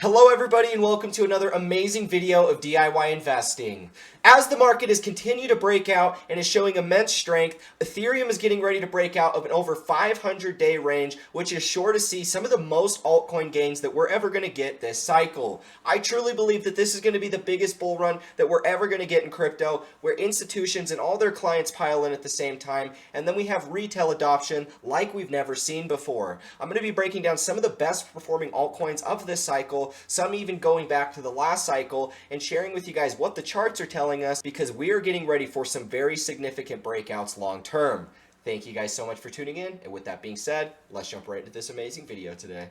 Hello everybody and welcome to another amazing video of DIY investing. As the market has continued to break out and is showing immense strength, Ethereum is getting ready to break out of an over 500-day range, which is sure to see some of the most altcoin gains that we're ever going to get this cycle. I truly believe that this is going to be the biggest bull run that we're ever going to get in crypto, where institutions and all their clients pile in at the same time, and then we have retail adoption like we've never seen before. I'm going to be breaking down some of the best performing altcoins of this cycle, some even going back to the last cycle, and sharing with you guys what the charts are telling us, because we are getting ready for some very significant breakouts long term. Thank you guys so much for tuning in, and with that being said, let's jump right into this amazing video today.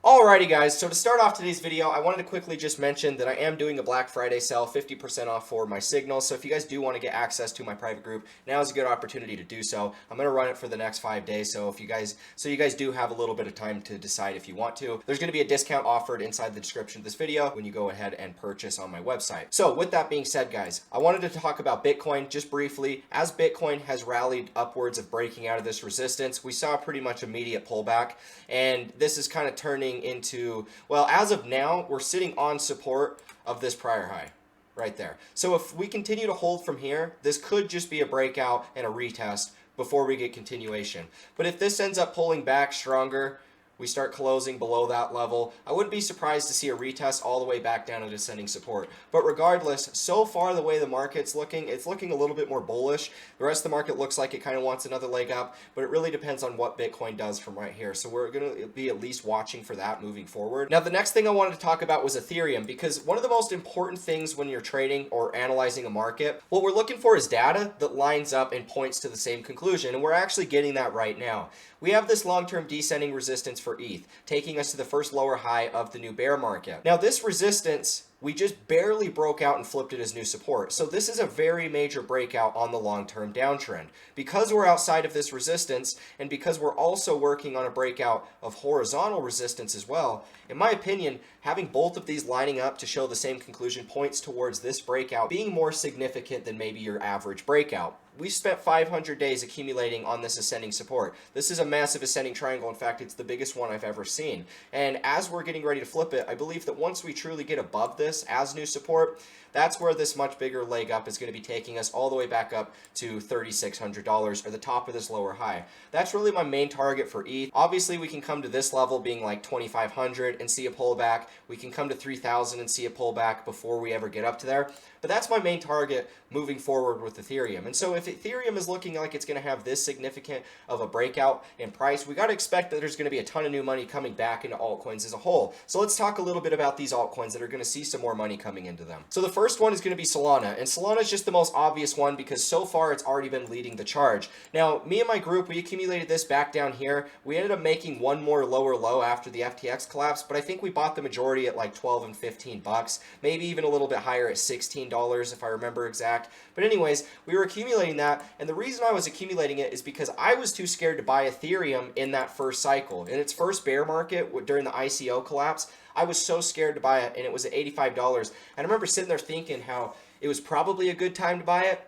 Alrighty guys, so to start off today's video, I wanted to quickly just mention that I am doing a Black Friday sale, 50% off for my signals. So if you guys do want to get access to my private group, now is a good opportunity to do so. I'm going to run it for the next 5 days, so you guys do have a little bit of time to decide if you want to. There's going to be a discount offered inside the description of this video when you go ahead and purchase on my website. So with that being said, guys, I wanted to talk about Bitcoin just briefly. As Bitcoin has rallied upwards of breaking out of this resistance, we saw a pretty much immediate pullback, and this is kind of turning into, well, as of now, we're sitting on support of this prior high right there. So if we continue to hold from here, this could just be a breakout and a retest before we get continuation. But if this ends up pulling back stronger, we start closing below that level, I wouldn't be surprised to see a retest all the way back down to descending support. But regardless, so far the way the market's looking, it's looking a little bit more bullish. The rest of the market looks like it kind of wants another leg up, but it really depends on what Bitcoin does from right here. So we're going to be at least watching for that moving forward. Now, the next thing I wanted to talk about was Ethereum, because one of the most important things when you're trading or analyzing a market, what we're looking for is data that lines up and points to the same conclusion, and we're actually getting that right now. We have this long-term descending resistance for ETH, taking us to the first lower high of the new bear market. Now, this resistance, we just barely broke out and flipped it as new support. So this is a very major breakout on the long-term downtrend. Because we're outside of this resistance, and because we're also working on a breakout of horizontal resistance as well, in my opinion, having both of these lining up to show the same conclusion points towards this breakout being more significant than maybe your average breakout. We spent 500 days accumulating on this ascending support. This is a massive ascending triangle. In fact, it's the biggest one I've ever seen. And as we're getting ready to flip it, I believe that once we truly get above this as new support, that's where this much bigger leg up is going to be taking us all the way back up to $3,600, or the top of this lower high. That's really my main target for ETH. Obviously, we can come to this level being like 2,500 and see a pullback. We can come to 3,000 and see a pullback before we ever get up to there. But that's my main target moving forward with Ethereum. And so if Ethereum is looking like it's going to have this significant of a breakout in price, we got to expect that there's going to be a ton of new money coming back into altcoins as a whole. So let's talk a little bit about these altcoins that are going to see some more money coming into them. So the first one is going to be Solana, and Solana is just the most obvious one because so far it's already been leading the charge. Now, me and my group, we accumulated this back down here. We ended up making one more lower low after the FTX collapse, but I think we bought the majority at like 12 and 15 bucks, maybe even a little bit higher at $16 if I remember exact. But anyways, we were accumulating that, and the reason I was accumulating it is because I was too scared to buy Ethereum in that first cycle. In its first bear market during the ICO collapse, I was so scared to buy it, and it was at $85. And I remember sitting there thinking how it was probably a good time to buy it,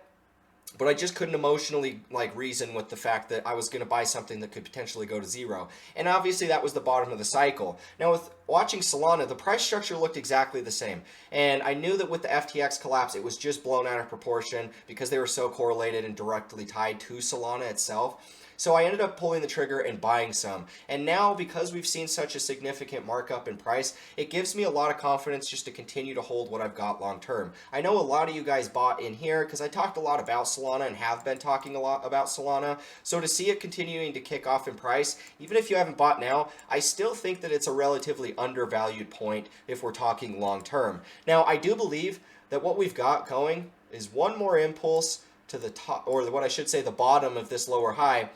but I just couldn't emotionally reason with the fact that I was going to buy something that could potentially go to zero. And obviously that was the bottom of the cycle. Now with watching Solana, the price structure looked exactly the same. And I knew that with the FTX collapse, it was just blown out of proportion because they were so correlated and directly tied to Solana itself. So I ended up pulling the trigger and buying some. And now, because we've seen such a significant markup in price, it gives me a lot of confidence just to continue to hold what I've got long term. I know a lot of you guys bought in here because I talked a lot about Solana and have been talking a lot about Solana. So to see it continuing to kick off in price, even if you haven't bought now, I still think that it's a relatively undervalued point if we're talking long term. Now, I do believe that what we've got going is one more impulse to the top, or what I should say, the bottom of this lower high,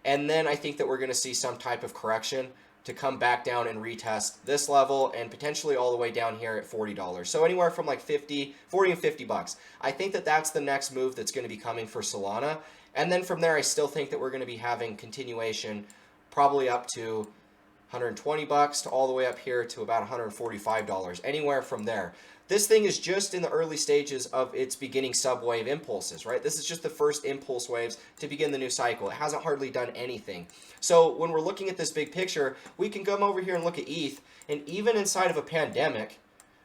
and then I think that we're going to see some type of correction to come back down and retest this level and potentially all the way down here at $40. So anywhere from like 40 and 50 bucks. I think that that's the next move that's going to be coming for Solana. And then from there, I still think that we're going to be having continuation probably up to $120 to all the way up here to about $145, anywhere from there. This thing is just in the early stages of its beginning subwave impulses, right? This is just the first impulse waves to begin the new cycle. It hasn't hardly done anything. So when we're looking at this big picture, we can come over here and look at ETH, and even inside of a pandemic,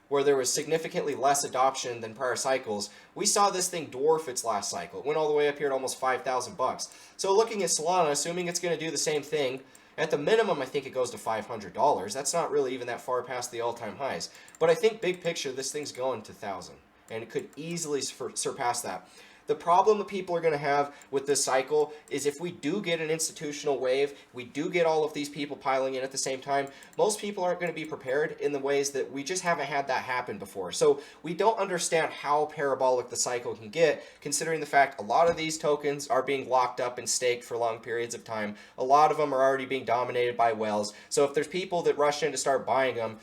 where there was significantly less adoption than prior cycles, we saw this thing dwarf its last cycle. It went all the way up here to almost 5,000 bucks. So looking at Solana, assuming it's going to do the same thing, at the minimum, I think it goes to $500. That's not really even that far past the all-time highs. But I think big picture, this thing's going to 1,000, and it could easily surpass that. The problem that people are going to have with this cycle is if we do get an institutional wave, we do get all of these people piling in at the same time, most people aren't going to be prepared in the ways that we just haven't had that happen before. So we don't understand how parabolic the cycle can get, considering the fact a lot of these tokens are being locked up and staked for long periods of time. A lot of them are already being dominated by whales. So if there's people that rush in to start buying them,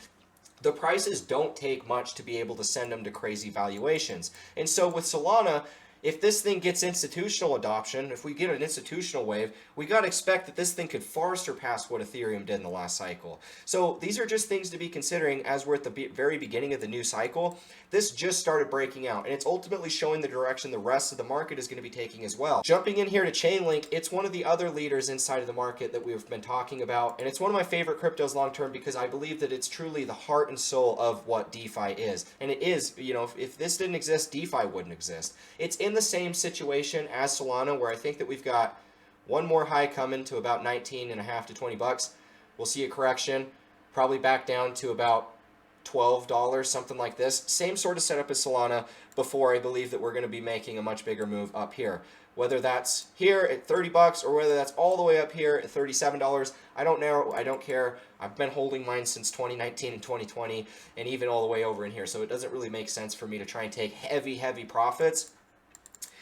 the prices don't take much to be able to send them to crazy valuations. And so with Solana, if this thing gets institutional adoption, if we get an institutional wave, we got to expect that this thing could far surpass what Ethereum did in the last cycle. So these are just things to be considering as we're at the very beginning of the new cycle. This just started breaking out, and it's ultimately showing the direction the rest of the market is going to be taking as well. Jumping in here to Chainlink, it's one of the other leaders inside of the market that we've been talking about, and it's one of my favorite cryptos long term because I believe that it's truly the heart and soul of what DeFi is. And it is, you know, if this didn't exist, DeFi wouldn't exist. It's in the same situation as Solana, where I think that we've got one more high coming to about 19.5 to 20 bucks. We'll see a correction, probably back down to about $12, something like this. Same sort of setup as Solana before I believe that we're going to be making a much bigger move up here. Whether that's here at 30 bucks or whether that's all the way up here at $37, I don't know. I don't care. I've been holding mine since 2019 and 2020 and even all the way over in here. So it doesn't really make sense for me to try and take heavy profits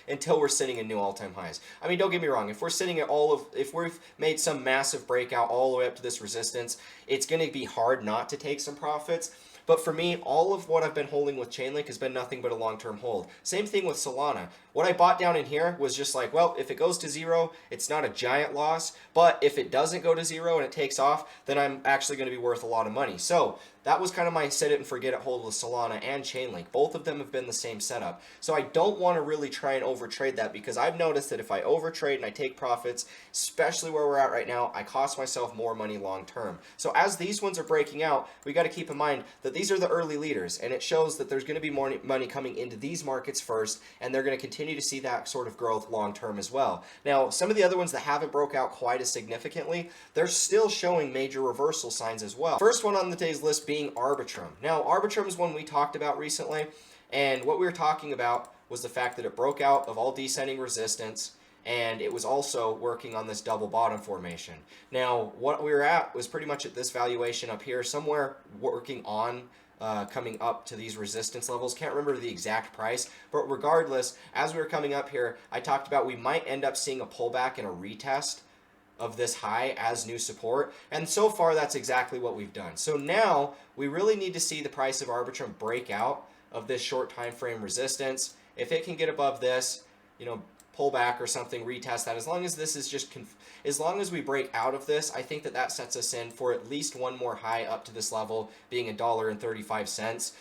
until we're sitting in new all-time highs. I mean, don't get me wrong. If we're sitting at if we've made some massive breakout all the way up to this resistance, it's going to be hard not to take some profits. But for me, all of what I've been holding with Chainlink has been nothing but a long-term hold. Same thing with Solana. What I bought down in here was just like, well, if it goes to zero, it's not a giant loss. But if it doesn't go to zero and it takes off, then I'm actually going to be worth a lot of money. So that was kind of my set it and forget it hold with Solana and Chainlink. Both of them have been the same setup. So I don't want to really try and overtrade that because I've noticed that if I overtrade and I take profits, especially where we're at right now, I cost myself more money long term. So as these ones are breaking out, we got to keep in mind that these are the early leaders, and it shows that there's going to be more money coming into these markets first, and they're going to continue to see that sort of growth long term as well. Now, some of the other ones that haven't broke out quite as significantly, they're still showing major reversal signs as well. First one on the day's list being Arbitrum. Now, Arbitrum is one we talked about recently, and what we were talking about was the fact that it broke out of all descending resistance, and it was also working on this double bottom formation. Now, what we were at was pretty much at this valuation up here, somewhere working on coming up to these resistance levels. Can't remember the exact price, but regardless, as we were coming up here, I talked about we might end up seeing a pullback and a retest of this high as new support, and so far that's exactly what we've done. So now we really need to see the price of Arbitrum break out of this short time frame resistance. If it can get above this, you know, pull back or something, retest that. As long as this is just, as long as we break out of this, I think that that sets us in for at least one more high up to this level, being $1.35,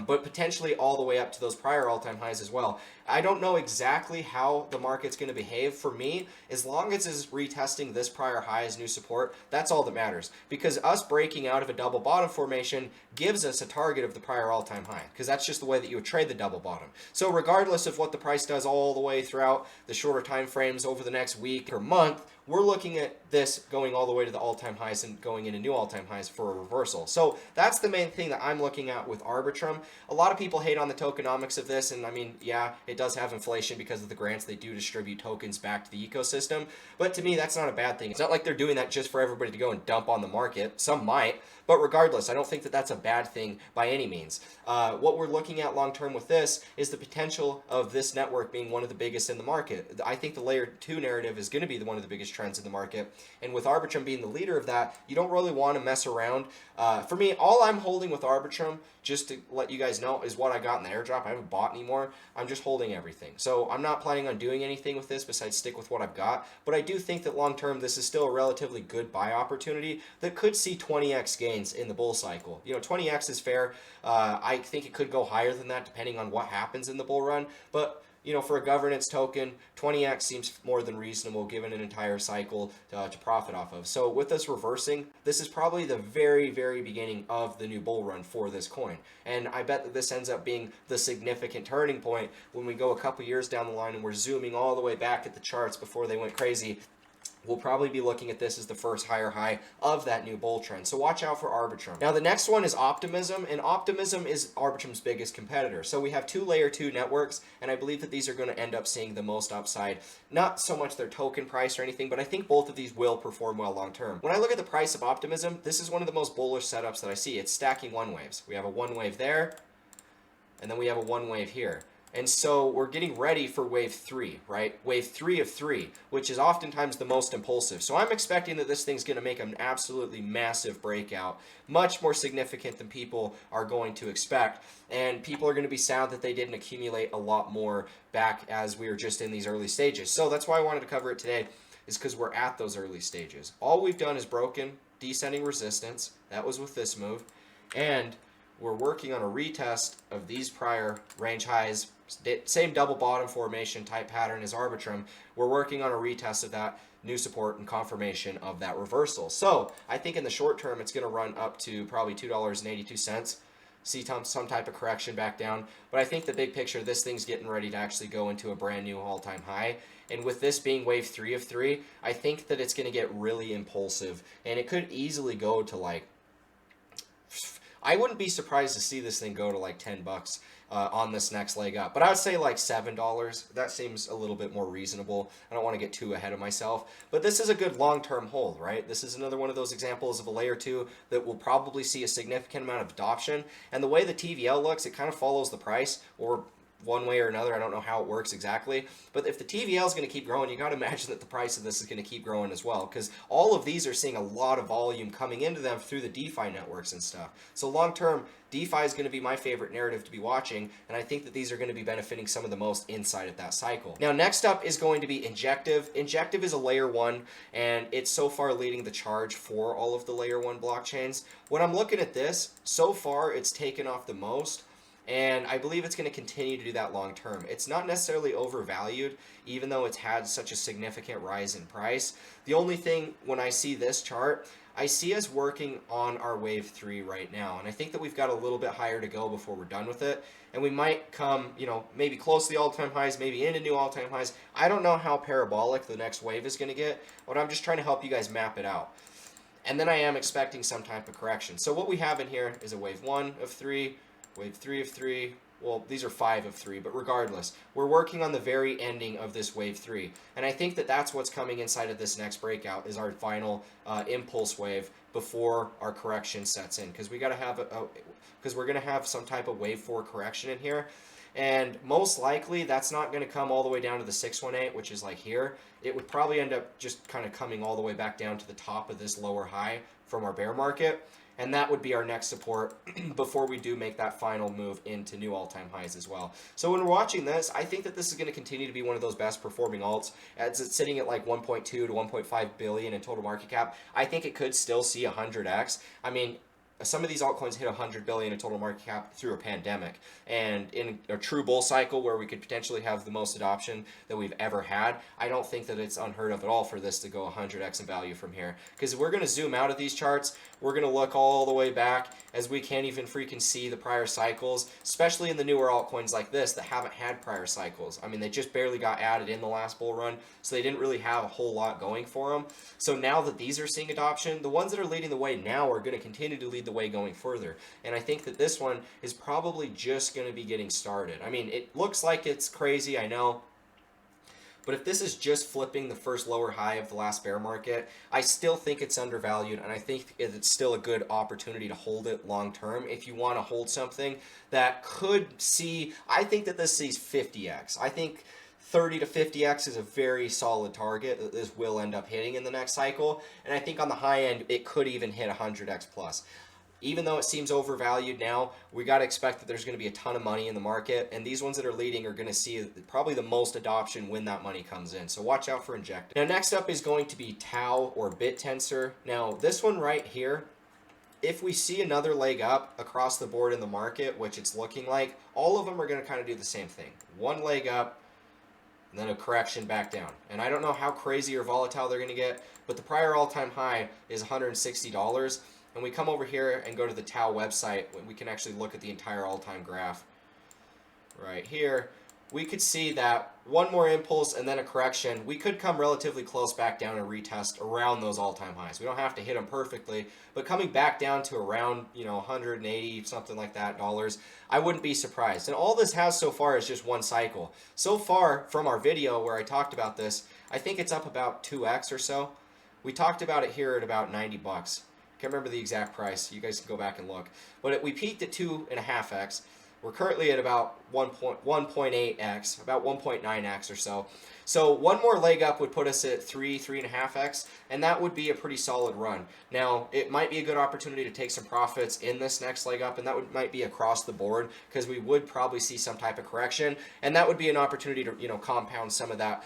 but potentially all the way up to those prior all-time highs as well. I don't know exactly how the market's going to behave. For me, as long as it's retesting this prior high as new support, that's all that matters. Because us breaking out of a double bottom formation gives us a target of the prior all-time high, because that's just the way that you would trade the double bottom. So regardless of what the price does all the way throughout the shorter time frames over the next week or month, we're looking at this going all the way to the all-time highs and going into new all-time highs for a reversal. So that's the main thing that I'm looking at with Arbitrum. A lot of people hate on the tokenomics of this, and I mean, yeah, it does have inflation because of the grants they do distribute tokens back to the ecosystem, but to me, that's not a bad thing. It's not like they're doing that just for everybody to go and dump on the market. Some might, but regardless, I don't think that that's a bad thing by any means. What we're looking at long-term with this is the potential of this network being one of the biggest in the market. I think the layer 2 narrative is going to be one of the biggest trends in the market. And with Arbitrum being the leader of that, you don't really want to mess around. For me, all I'm holding with Arbitrum, just to let you guys know, is what I got in the airdrop. I haven't bought anymore. I'm just holding everything. So I'm not planning on doing anything with this besides stick with what I've got. But I do think that long term, this is still a relatively good buy opportunity that could see 20x gains in the bull cycle. 20x is fair. I think it could go higher than that depending on what happens in the bull run. But for a governance token, 20x seems more than reasonable given an entire cycle to profit off of. So with this reversing, this is probably the very, very beginning of the new bull run for this coin. And I bet that this ends up being the significant turning point when we go a couple years down the line and we're zooming all the way back at the charts before they went crazy. We'll probably be looking at this as the first higher high of that new bull trend. So watch out for Arbitrum. Now the next one is Optimism, and Optimism is Arbitrum's biggest competitor. So we have two layer 2 networks, and I believe that these are going to end up seeing the most upside. Not so much their token price or anything, but I think both of these will perform well long term. When I look at the price of Optimism, this is one of the most bullish setups that I see. It's stacking one waves. We have a one wave there, and then we have a one wave here. And so we're getting ready for wave 3, right? Wave 3 of 3, which is oftentimes the most impulsive. So I'm expecting that this thing's going to make an absolutely massive breakout, much more significant than people are going to expect. And people are going to be sad that they didn't accumulate a lot more back as we were just in these early stages. So that's why I wanted to cover it today, is because we're at those early stages. All we've done is broken descending resistance. That was with this move. And we're working on a retest of these prior range highs, same double bottom formation type pattern as Arbitrum. We're working on a retest of that new support and confirmation of that reversal. So I think in the short term, it's going to run up to probably $2.82. See some type of correction back down. But I think the big picture, this thing's getting ready to actually go into a brand new all-time high. And with this being wave 3 of 3, I think that it's going to get really impulsive. And it could easily go to like, I wouldn't be surprised to see this thing go to like $10 on this next leg up. But I would say like $7. That seems a little bit more reasonable. I don't want to get too ahead of myself. But this is a good long-term hold, right? This is another one of those examples of a layer 2 that will probably see a significant amount of adoption. And the way the TVL looks, it kind of follows the price, or one way or another. I don't know how it works exactly, but if the TVL is going to keep growing, you got to imagine that the price of this is going to keep growing as well, because all of these are seeing a lot of volume coming into them through the DeFi networks and stuff. So long term, DeFi is going to be my favorite narrative to be watching, and I think that these are going to be benefiting some of the most inside of that cycle. Now next up is going to be Injective. Injective is a layer 1, and it's so far leading the charge for all of the layer 1 blockchains. When I'm looking at this, so far it's taken off the most, and I believe it's going to continue to do that long term. It's not necessarily overvalued, even though it's had such a significant rise in price. The only thing when I see this chart, I see us working on our wave 3 right now. And I think that we've got a little bit higher to go before we're done with it. And we might come, maybe close to the all-time highs, maybe into new all-time highs. I don't know how parabolic the next wave is going to get, but I'm just trying to help you guys map it out. And then I am expecting some type of correction. So what we have in here is a wave 1 of 3, wave 3 of 3, well, these are 5 of 3, but regardless, we're working on the very ending of this wave 3. And I think that that's what's coming inside of this next breakout is our final impulse wave before our correction sets in. Because we got to have because we're going to have some type of wave 4 correction in here. And most likely that's not going to come all the way down to the 618, which is like here. It would probably end up just kind of coming all the way back down to the top of this lower high from our bear market. And that would be our next support before we do make that final move into new all-time highs as well. So when we're watching this, I think that this is going to continue to be one of those best performing alts. As it's sitting at like 1.2 to 1.5 billion in total market cap, I think it could still see 100x. I mean, some of these altcoins hit 100 billion in total market cap through a pandemic, and in a true bull cycle where we could potentially have the most adoption that we've ever had, I don't think that it's unheard of at all for this to go 100x in value from here. Because we're going to zoom out of these charts, we're going to look all the way back as we can't even freaking see the prior cycles, especially in the newer altcoins like this that haven't had prior cycles. I mean, they just barely got added in the last bull run, so they didn't really have a whole lot going for them. So now that these are seeing adoption, the ones that are leading the way now are going to continue to lead the way going further. And I think that this one is probably just going to be getting started. I mean, it looks like it's crazy, I know. But if this is just flipping the first lower high of the last bear market, I still think it's undervalued, and I think it's still a good opportunity to hold it long term if you want to hold something that could see, I think that this sees 50x. I think 30 to 50x is a very solid target that this will end up hitting in the next cycle. And I think on the high end, it could even hit 100x plus. Even though it seems overvalued now, we got to expect that there's going to be a ton of money in the market, and these ones that are leading are going to see probably the most adoption when that money comes in. So watch out for injecting. Now next up is going to be Tau or BitTensor. Now this one right here, if we see another leg up across the board in the market, which it's looking like, all of them are going to kind of do the same thing. One leg up, and then a correction back down. And I don't know how crazy or volatile they're going to get, but the prior all-time high is $160. And we come over here and go to the Tau website, we can actually look at the entire all-time graph right here. We could see that one more impulse and then a correction. We could come relatively close back down and retest around those all-time highs. We don't have to hit them perfectly, but coming back down to around, 180, something like that, dollars, I wouldn't be surprised. And all this has so far is just one cycle. So far from our video where I talked about this, I think it's up about 2x or so. We talked about it here at about 90 bucks. Can't remember the exact price. You guys can go back and look. But we peaked at 2.5x. We're currently at about 1.8x, about 1.9x or so. So one more leg up would put us at 3.5x, and that would be a pretty solid run. Now, it might be a good opportunity to take some profits in this next leg up, and that might be across the board, because we would probably see some type of correction, and that would be an opportunity to compound some of that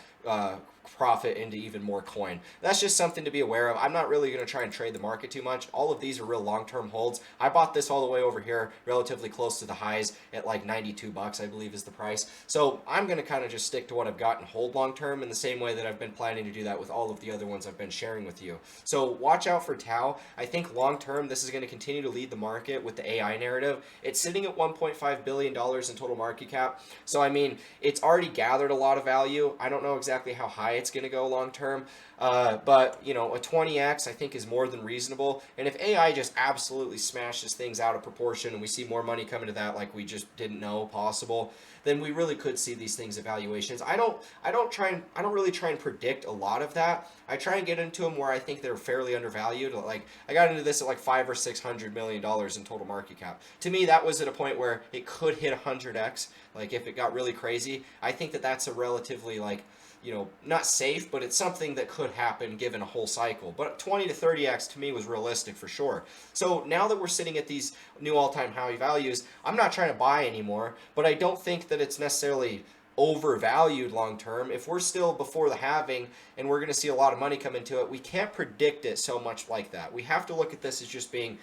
profit into even more coin. That's just something to be aware of. I'm not really going to try and trade the market too much. All of these are real long-term holds. I bought this all the way over here, relatively close to the highs at like 92 bucks, I believe is the price. So I'm going to kind of just stick to what I've got and hold long-term in the same way that I've been planning to do that with all of the other ones I've been sharing with you. So watch out for Tau. I think long-term this is going to continue to lead the market with the AI narrative. It's sitting at $1.5 billion in total market cap. So I mean, it's already gathered a lot of value. I don't know exactly how high it's going to go long term, but a 20x I think is more than reasonable. And if AI just absolutely smashes things out of proportion and we see more money come into that like we just didn't know possible, then we really could see these things evaluations. I don't really try and predict a lot of that. I try and get into them where I think they're fairly undervalued. Like I got into this at like $500 or $600 million in total market cap. To me, that was at a point where it could hit 100x. Like if it got really crazy, I think that that's a relatively not safe, but it's something that could happen given a whole cycle. But 20 to 30x to me was realistic for sure. So now that we're sitting at these new all-time high values, I'm not trying to buy anymore, but I don't think that it's necessarily overvalued long term. If we're still before the halving and we're going to see a lot of money come into it, we can't predict it so much like that. We have to look at this as just being,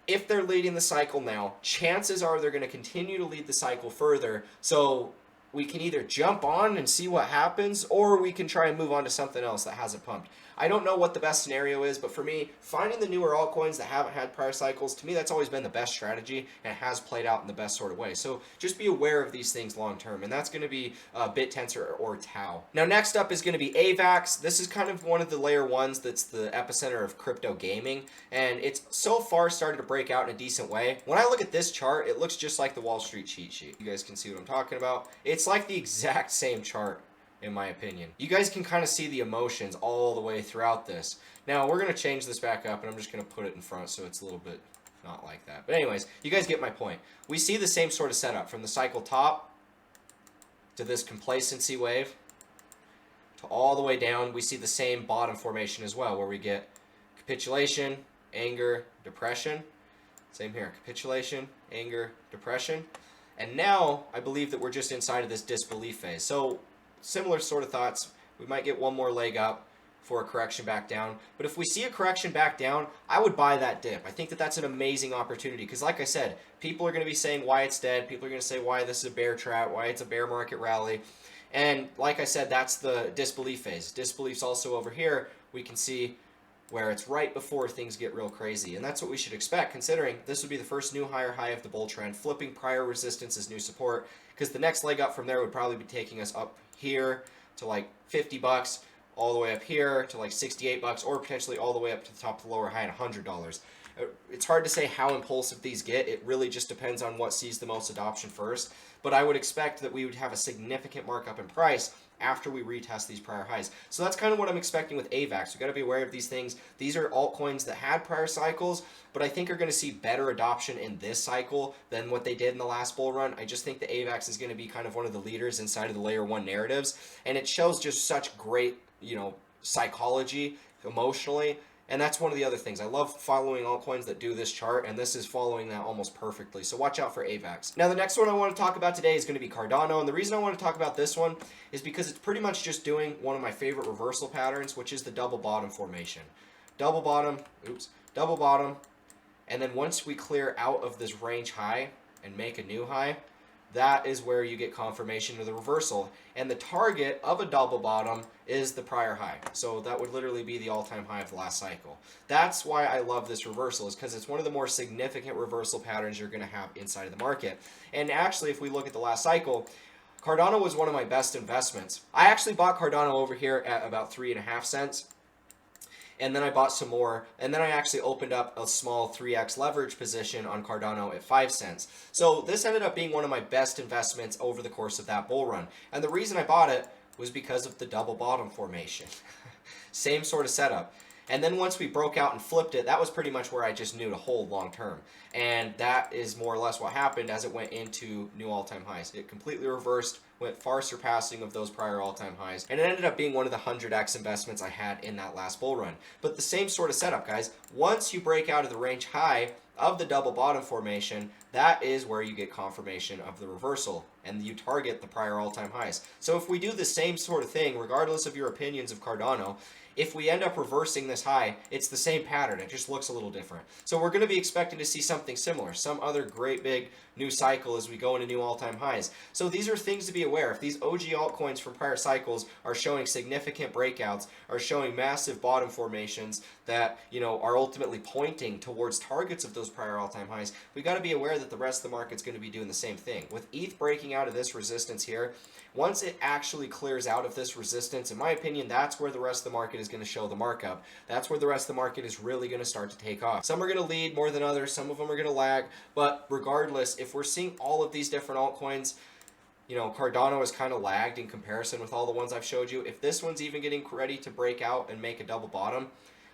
if they're leading the cycle now, chances are they're going to continue to lead the cycle further. So we can either jump on and see what happens, or we can try and move on to something else that hasn't pumped. I don't know what the best scenario is, but for me, finding the newer altcoins that haven't had prior cycles, to me, that's always been the best strategy, and it has played out in the best sort of way. So just be aware of these things long term, and that's going to be BitTensor or Tau. Now, next up is going to be AVAX. This is kind of one of the layer ones that's the epicenter of crypto gaming, and it's so far started to break out in a decent way. When I look at this chart, it looks just like the Wall Street cheat sheet. You guys can see what I'm talking about. It's like the exact same chart, in my opinion. You guys can kind of see the emotions all the way throughout this. Now, we're going to change this back up, and I'm just going to put it in front so it's a little bit not like that. But anyways, you guys get my point. We see the same sort of setup from the cycle top to this complacency wave to all the way down. We see the same bottom formation as well, where we get capitulation, anger, depression. Same here, capitulation, anger, depression. And now, I believe that we're just inside of this disbelief phase. So, similar sort of thoughts. We might get one more leg up for a correction back down. But if we see a correction back down, I would buy that dip. I think that that's an amazing opportunity because, like I said, people are going to be saying why it's dead. People are going to say why this is a bear trap, why it's a bear market rally. And like I said, that's the disbelief phase. Disbelief's also over here. We can see where it's right before things get real crazy. And that's what we should expect, considering this would be the first new higher high of the bull trend, flipping prior resistance as new support, because the next leg up from there would probably be taking us up here to like 50 bucks, all the way up here to like 68 bucks, or potentially all the way up to the top of the lower high at $100. It's hard to say how impulsive these get. It really just depends on what sees the most adoption first. But I would expect that we would have a significant markup in price after we retest these prior highs. So that's kind of what I'm expecting with AVAX. We got to be aware of these things. These are altcoins that had prior cycles, but I think are going to see better adoption in this cycle than what they did in the last bull run. I just think the AVAX is going to be kind of one of the leaders inside of the layer 1 narratives, and it shows just such great, psychology emotionally. And that's one of the other things. I love following altcoins that do this chart, and this is following that almost perfectly. So watch out for AVAX. Now, the next one I want to talk about today is going to be Cardano. And the reason I want to talk about this one is because it's pretty much just doing one of my favorite reversal patterns, which is the double bottom formation. Double bottom, and then once we clear out of this range high and make a new high, that is where you get confirmation of the reversal. And the target of a double bottom is the prior high. So that would literally be the all-time high of the last cycle. That's why I love this reversal, is because it's one of the more significant reversal patterns you're going to have inside of the market. And actually, if we look at the last cycle, Cardano was one of my best investments. I actually bought Cardano over here at about 3.5 cents. And then I bought some more, and then I actually opened up a small 3x leverage position on Cardano at 5 cents. So this ended up being one of my best investments over the course of that bull run. And the reason I bought it was because of the double bottom formation. Same sort of setup. And then once we broke out and flipped it, that was pretty much where I just knew to hold long term. And that is more or less what happened as it went into new all-time highs. It completely reversed, went far surpassing of those prior all-time highs, and it ended up being one of the 100x investments I had in that last bull run. But the same sort of setup, guys. Once you break out of the range high of the double bottom formation, that is where you get confirmation of the reversal, and you target the prior all-time highs. So if we do the same sort of thing, regardless of your opinions of Cardano, if we end up reversing this high, it's the same pattern. It just looks a little different. So we're going to be expecting to see something similar, some other great big new cycle as we go into new all-time highs. So these are things to be aware. If these OG altcoins from prior cycles are showing significant breakouts, are showing massive bottom formations that, are ultimately pointing towards targets of those prior all-time highs, we got to be aware that the rest of the market's going to be doing the same thing. With ETH breaking out of this resistance here, once it actually clears out of this resistance, in my opinion, that's where the rest of the market is going to show the markup. That's where the rest of the market is really going to start to take off. Some are going to lead more than others. Some of them are going to lag. But regardless, if we're seeing all of these different altcoins, Cardano has kind of lagged in comparison with all the ones I've showed you. If this one's even getting ready to break out and make a double bottom,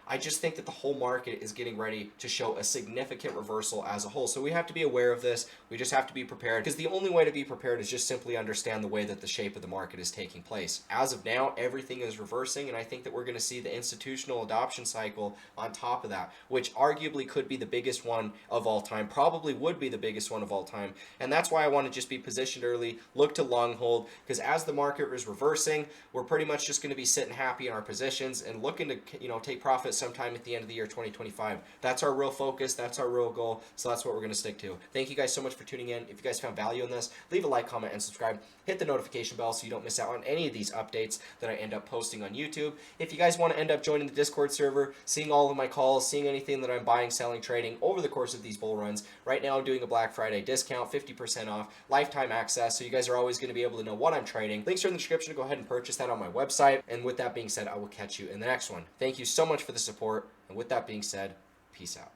I just think that the whole market is getting ready to show a significant reversal as a whole. So we have to be aware of this. We just have to be prepared, because the only way to be prepared is just simply understand the way that the shape of the market is taking place. As of now, everything is reversing, and I think that we're going to see the institutional adoption cycle on top of that, which arguably could be the biggest one of all time, probably would be the biggest one of all time. And that's why I want to just be positioned early, look to long hold, because as the market is reversing, we're pretty much just going to be sitting happy in our positions and looking to, take profit sometime at the end of the year 2025. That's our real focus. That's our real goal. So that's what we're going to stick to. Thank you guys so much for tuning in. If you guys found value in this, leave a like, comment, and subscribe. Hit the notification bell so you don't miss out on any of these updates that I end up posting on YouTube. If you guys want to end up joining the Discord server, seeing all of my calls, seeing anything that I'm buying, selling, trading over the course of these bull runs, right now I'm doing a Black Friday discount, 50% off, lifetime access, so you guys are always going to be able to know what I'm trading. Links are in the description to go ahead and purchase that on my website. And with that being said, I will catch you in the next one. Thank you so much for the support. And with that being said, peace out.